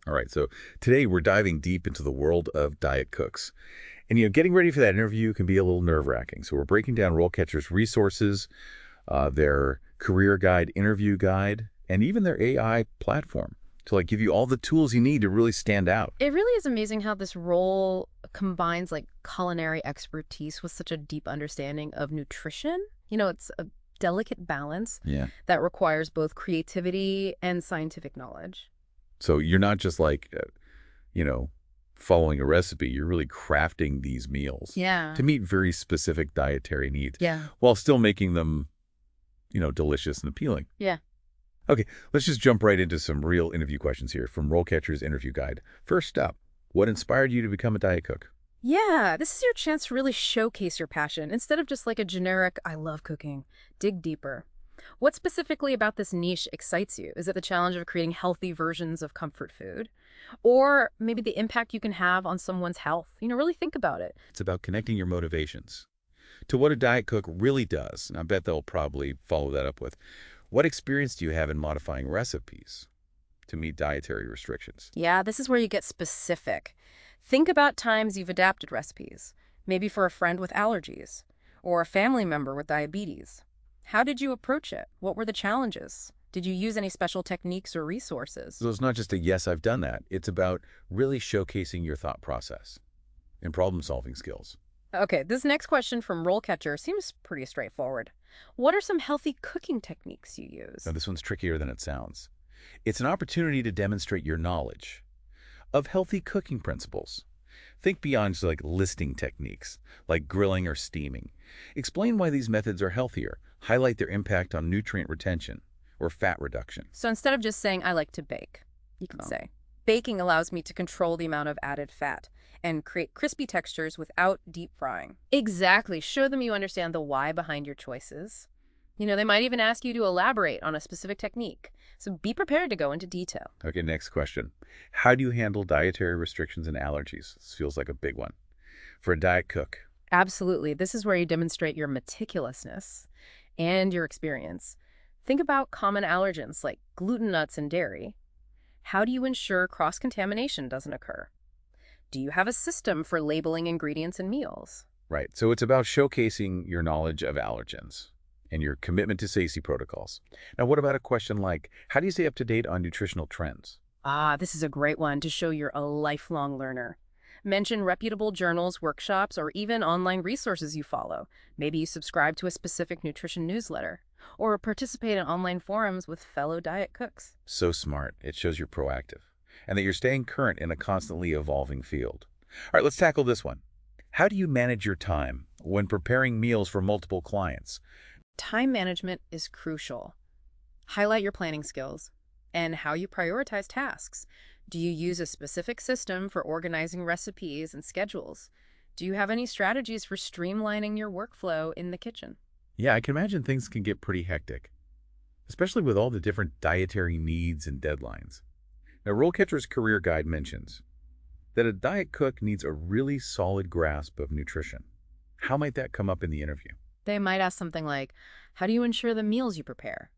All right, so today we're diving deep into the world of diet cooks. And getting ready for that interview can be a little nerve-wracking. So we're breaking down RoleCatcher's resources, their career guide, interview guide, and even their AI platform to give you all the tools you need to really stand out. It really is amazing how this role combines culinary expertise with such a deep understanding of nutrition. It's a delicate balance Yeah. that requires both creativity and scientific knowledge. So you're not just you know, following a recipe. You're really crafting these meals Yeah. to meet very specific dietary needs Yeah. while still making them, delicious and appealing. Yeah. Okay, let's just jump right into some real interview questions here from RoleCatcher's interview guide. First up, what inspired you to become a diet cook? Yeah, this is your chance to really showcase your passion instead of just a generic, I love cooking. Dig deeper. What specifically about this niche excites you? Is it the challenge of creating healthy versions of comfort food? Or maybe the impact you can have on someone's health? Really think about it. It's about connecting your motivations to what a diet cook really does. And I bet they'll probably follow that up with, what experience do you have in modifying recipes to meet dietary restrictions? Yeah, this is where you get specific. Think about times you've adapted recipes, maybe for a friend with allergies or a family member with diabetes. How did you approach it? What were the challenges? Did you use any special techniques or resources? So it's not just a yes, I've done that. It's about really showcasing your thought process and problem-solving skills. Okay, this next question from RoleCatcher seems pretty straightforward. What are some healthy cooking techniques you use? Now, this one's trickier than it sounds. It's an opportunity to demonstrate your knowledge of healthy cooking principles. Think beyond just listing techniques, like grilling or steaming. Explain why these methods are healthier. Highlight their impact on nutrient retention or fat reduction. So instead of just saying, I like to bake, you can say, baking allows me to control the amount of added fat and create crispy textures without deep frying. Exactly. Show them you understand the why behind your choices. They might even ask you to elaborate on a specific technique. So be prepared to go into detail. Okay, next question. How do you handle dietary restrictions and allergies? This feels like a big one. For a diet cook, Absolutely. This is where you demonstrate your meticulousness and your experience. Think about common allergens like gluten, nuts, and dairy. How do you ensure cross-contamination doesn't occur? Do you have a system for labeling ingredients in meals? right? So it's about showcasing your knowledge of allergens and your commitment to safety protocols. Now, what about a question like, how do you stay up to date on nutritional trends? Ah, this is a great one to show you're a lifelong learner. Mention reputable journals, workshops, or even online resources you follow. Maybe you subscribe to a specific nutrition newsletter or participate in online forums with fellow diet cooks. So smart. It shows you're proactive and that you're staying current in a constantly evolving field. All right, let's tackle this one. How do you manage your time when preparing meals for multiple clients? Time management is crucial. Highlight your planning skills and how you prioritize tasks. Do you use a specific system for organizing recipes and schedules? Do you have any strategies for streamlining your workflow in the kitchen? Yeah, I can imagine things can get pretty hectic, especially with all the different dietary needs and deadlines. Now, RoleCatcher's Career Guide mentions that a diet cook needs a really solid grasp of nutrition. How might that come up in the interview? They might ask something like, how do you ensure the meals you prepare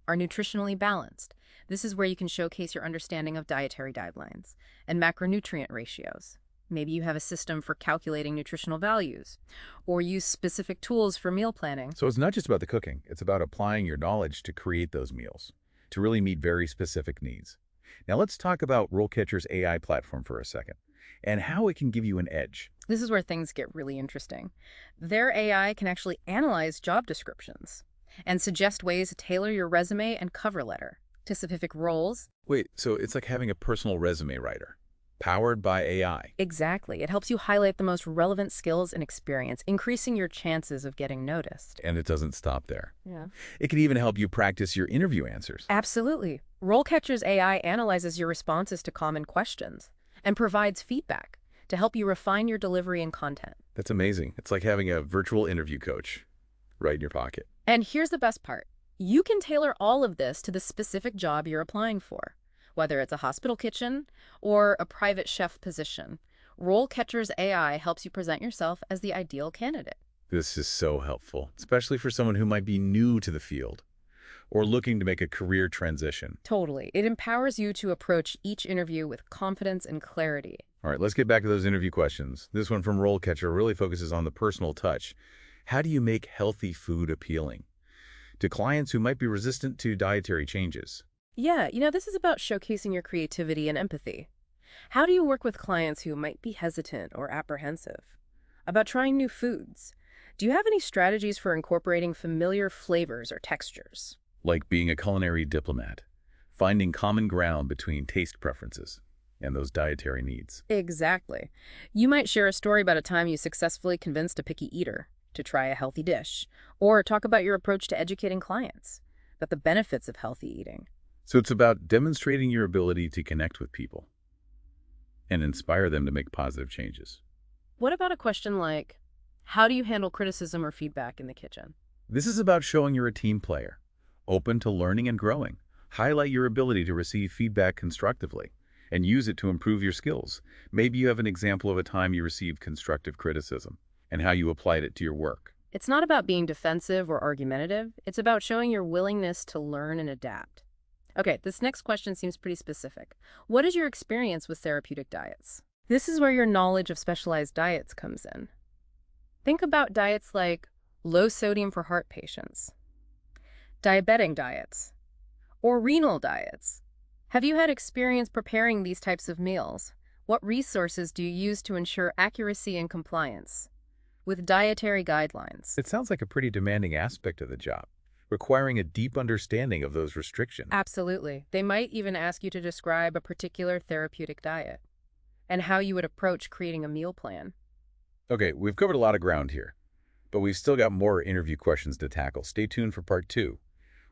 are nutritionally balanced? This is where you can showcase your understanding of dietary guidelines and macronutrient ratios. Maybe you have a system for calculating nutritional values or use specific tools for meal planning. So it's not just about the cooking. It's about applying your knowledge to create those meals, to really meet very specific needs. Now let's talk about RoleCatcher's AI platform for a second and how it can give you an edge. This is where things get really interesting. Their AI can actually analyze job descriptions and suggest ways to tailor your resume and cover letter to specific roles. Wait, so it's like having a personal resume writer, powered by AI. Exactly. It helps you highlight the most relevant skills and experience, increasing your chances of getting noticed. And it doesn't stop there. Yeah. It can even help you practice your interview answers. Absolutely. RoleCatcher's AI analyzes your responses to common questions and provides feedback to help you refine your delivery and content. That's amazing. It's like having a virtual interview coach right in your pocket. And here's the best part. You can tailor all of this to the specific job you're applying for, whether it's a hospital kitchen or a private chef position. RoleCatcher's AI helps you present yourself as the ideal candidate. This is so helpful, especially for someone who might be new to the field or looking to make a career transition. Totally. It empowers you to approach each interview with confidence and clarity. All right, let's get back to those interview questions. This one from RoleCatcher really focuses on the personal touch. How do you make healthy food appealing to clients who might be resistant to dietary changes? Yeah, this is about showcasing your creativity and empathy. How do you work with clients who might be hesitant or apprehensive about trying new foods? Do you have any strategies for incorporating familiar flavors or textures? Like being a culinary diplomat, finding common ground between taste preferences and those dietary needs. Exactly. You might share a story about a time you successfully convinced a picky eater to try a healthy dish, or talk about your approach to educating clients about the benefits of healthy eating. So it's about demonstrating your ability to connect with people and inspire them to make positive changes. What about a question like, how do you handle criticism or feedback in the kitchen? This is about showing you're a team player, open to learning and growing. Highlight your ability to receive feedback constructively and use it to improve your skills. Maybe you have an example of a time you received constructive criticism and how you applied it to your work. It's not about being defensive or argumentative. It's about showing your willingness to learn and adapt. Okay, this next question seems pretty specific. What is your experience with therapeutic diets? This is where your knowledge of specialized diets comes in. Think about diets like low sodium for heart patients, diabetic diets, or renal diets. Have you had experience preparing these types of meals? What resources do you use to ensure accuracy and compliance with dietary guidelines? It sounds like a pretty demanding aspect of the job, requiring a deep understanding of those restrictions. Absolutely. They might even ask you to describe a particular therapeutic diet and how you would approach creating a meal plan. Okay, we've covered a lot of ground here, but we've still got more interview questions to tackle. Stay tuned for part 2,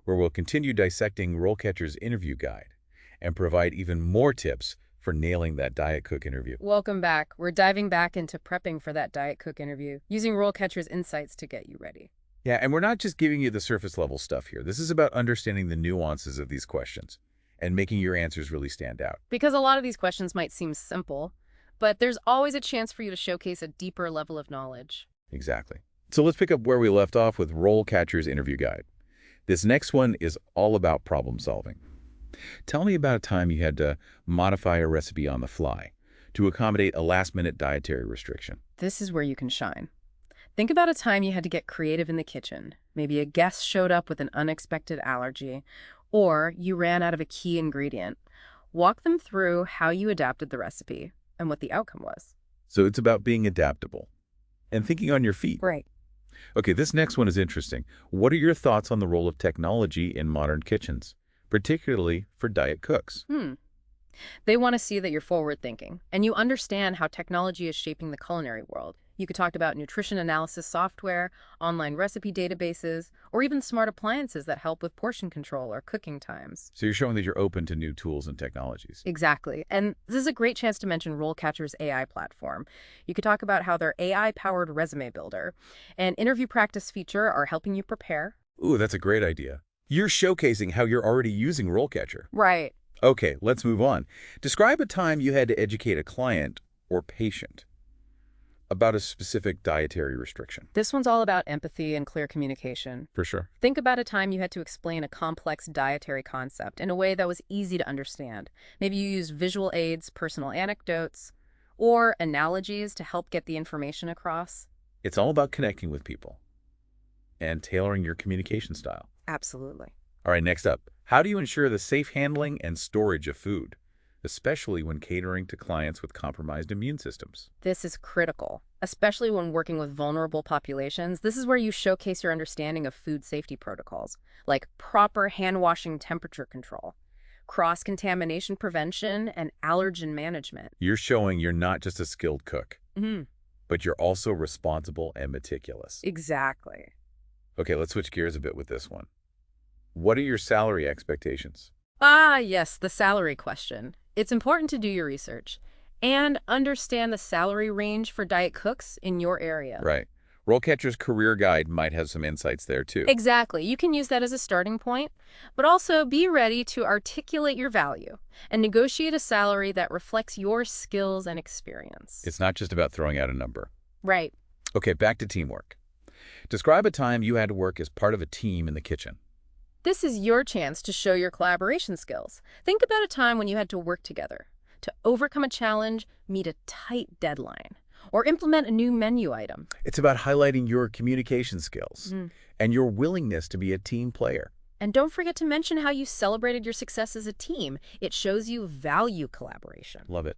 where we'll continue dissecting RoleCatcher's interview guide and provide even more tips for nailing that diet cook interview. Welcome back. We're diving back into prepping for that diet cook interview, using RoleCatcher's insights to get you ready. Yeah, and we're not just giving you the surface level stuff here. This is about understanding the nuances of these questions and making your answers really stand out. Because a lot of these questions might seem simple, but there's always a chance for you to showcase a deeper level of knowledge. Exactly. So let's pick up where we left off with RoleCatcher's interview guide. This next one is all about problem solving. Tell me about a time you had to modify a recipe on the fly to accommodate a last-minute dietary restriction. This is where you can shine. Think about a time you had to get creative in the kitchen. Maybe a guest showed up with an unexpected allergy, or you ran out of a key ingredient. Walk them through how you adapted the recipe and what the outcome was. So it's about being adaptable and thinking on your feet. Right. Okay, this next one is interesting. What are your thoughts on the role of technology in modern kitchens, particularly for diet cooks? They want to see that you're forward-thinking, and you understand how technology is shaping the culinary world. You could talk about nutrition analysis software, online recipe databases, or even smart appliances that help with portion control or cooking times. So you're showing that you're open to new tools and technologies. Exactly. And this is a great chance to mention RoleCatcher's AI platform. You could talk about how their AI-powered resume builder and interview practice feature are helping you prepare. Ooh, that's a great idea. You're showcasing how you're already using RoleCatcher. Right. Okay, let's move on. Describe a time you had to educate a client or patient about a specific dietary restriction. This one's all about empathy and clear communication. For sure. Think about a time you had to explain a complex dietary concept in a way that was easy to understand. Maybe you used visual aids, personal anecdotes, or analogies to help get the information across. It's all about connecting with people and tailoring your communication style. Absolutely. All right, next up. How do you ensure the safe handling and storage of food, especially when catering to clients with compromised immune systems? This is critical, especially when working with vulnerable populations. This is where you showcase your understanding of food safety protocols, like proper hand-washing, temperature control, cross-contamination prevention, and allergen management. You're showing you're not just a skilled cook, but you're also responsible and meticulous. Exactly. Okay, let's switch gears a bit with this one. What are your salary expectations? Yes, the salary question. It's important to do your research and understand the salary range for diet cooks in your area. Right. RoleCatcher's Career Guide might have some insights there, too. Exactly. You can use that as a starting point, but also be ready to articulate your value and negotiate a salary that reflects your skills and experience. It's not just about throwing out a number. Right. Okay, back to teamwork. Describe a time you had to work as part of a team in the kitchen. This is your chance to show your collaboration skills. Think about a time when you had to work together to overcome a challenge, meet a tight deadline, or implement a new menu item. It's about highlighting your communication skills and your willingness to be a team player. And don't forget to mention how you celebrated your success as a team. It shows you value collaboration. Love it.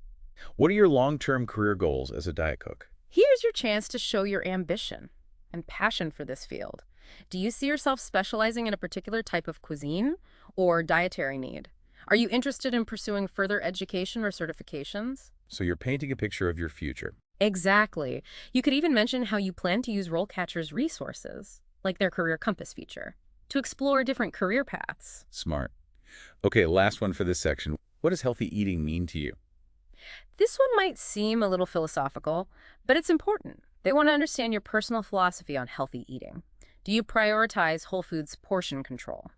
What are your long-term career goals as a diet cook? Here's your chance to show your ambition and passion for this field. Do you see yourself specializing in a particular type of cuisine or dietary need? Are you interested in pursuing further education or certifications? So you're painting a picture of your future. Exactly. You could even mention how you plan to use RoleCatcher's resources, like their Career Compass feature, to explore different career paths. Smart. Okay, last one for this section. What does healthy eating mean to you? This one might seem a little philosophical, but it's important. They want to understand your personal philosophy on healthy eating. Do you prioritize whole foods portion control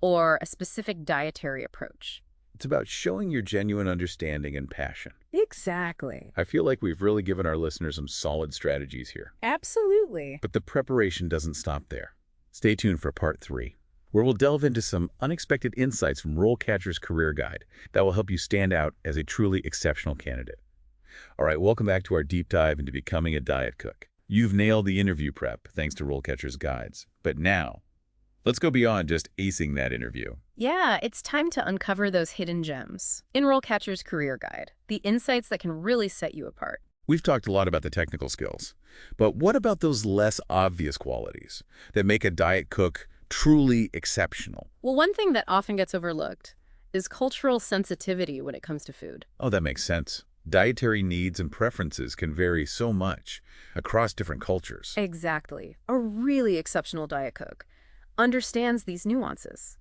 or a specific dietary approach? It's about showing your genuine understanding and passion. Exactly. I feel like we've really given our listeners some solid strategies here. Absolutely. But the preparation doesn't stop there. Stay tuned for part 3, where we'll delve into some unexpected insights from RoleCatcher's Career Guide that will help you stand out as a truly exceptional candidate. All right, welcome back to our deep dive into becoming a diet cook. You've nailed the interview prep thanks to RoleCatcher's guides. But now, let's go beyond just acing that interview. Yeah, it's time to uncover those hidden gems. In RoleCatcher's Career Guide, the insights that can really set you apart. We've talked a lot about the technical skills, but what about those less obvious qualities that make a diet cook truly exceptional? Well, one thing that often gets overlooked is cultural sensitivity when it comes to food. Oh, that makes sense. Dietary needs and preferences can vary so much across different cultures. Exactly. A really exceptional diet cook understands these nuances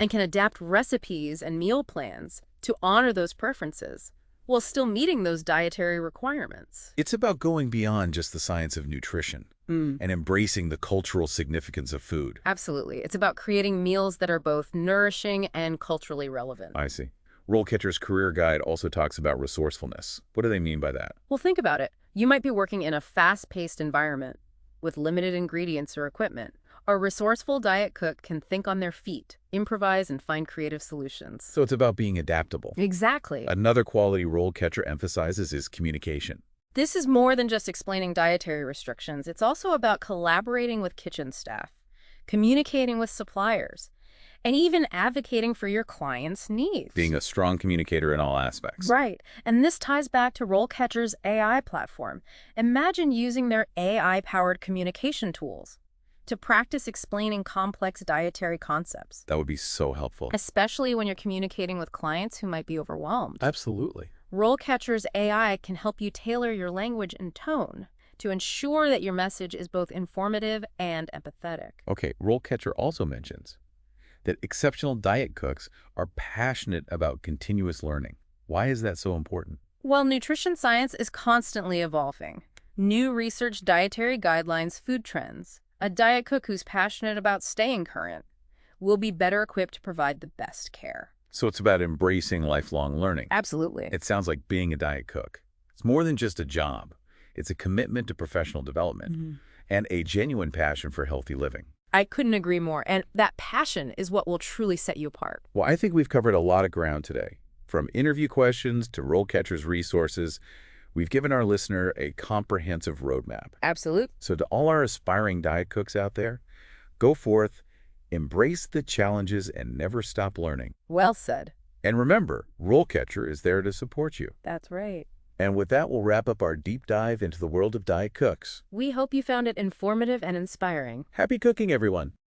and can adapt recipes and meal plans to honor those preferences while still meeting those dietary requirements. It's about going beyond just the science of nutrition and embracing the cultural significance of food. Absolutely. It's about creating meals that are both nourishing and culturally relevant. I see. RoleCatcher's Career Guide also talks about resourcefulness. What do they mean by that? Well, think about it. You might be working in a fast-paced environment with limited ingredients or equipment. A resourceful diet cook can think on their feet, improvise, and find creative solutions. So it's about being adaptable. Exactly. Another quality RoleCatcher emphasizes is communication. This is more than just explaining dietary restrictions. It's also about collaborating with kitchen staff, communicating with suppliers, and even advocating for your clients' needs. Being a strong communicator in all aspects. Right. And this ties back to RoleCatcher's AI platform. Imagine using their AI-powered communication tools to practice explaining complex dietary concepts. That would be so helpful. Especially when you're communicating with clients who might be overwhelmed. Absolutely. RoleCatcher's AI can help you tailor your language and tone to ensure that your message is both informative and empathetic. Okay, RoleCatcher also mentions that exceptional diet cooks are passionate about continuous learning. Why is that so important? Well, nutrition science is constantly evolving. New research, dietary guidelines, food trends. A diet cook who's passionate about staying current will be better equipped to provide the best care. So it's about embracing lifelong learning. Absolutely. It sounds like being a diet cook. It's more than just a job. It's a commitment to professional development and a genuine passion for healthy living. I couldn't agree more. And that passion is what will truly set you apart. Well, I think we've covered a lot of ground today. From interview questions to RoleCatcher's resources, we've given our listener a comprehensive roadmap. Absolutely. So to all our aspiring diet cooks out there, go forth, embrace the challenges, and never stop learning. Well said. And remember, RoleCatcher is there to support you. That's right. And with that, we'll wrap up our deep dive into the world of diet cooks. We hope you found it informative and inspiring. Happy cooking, everyone!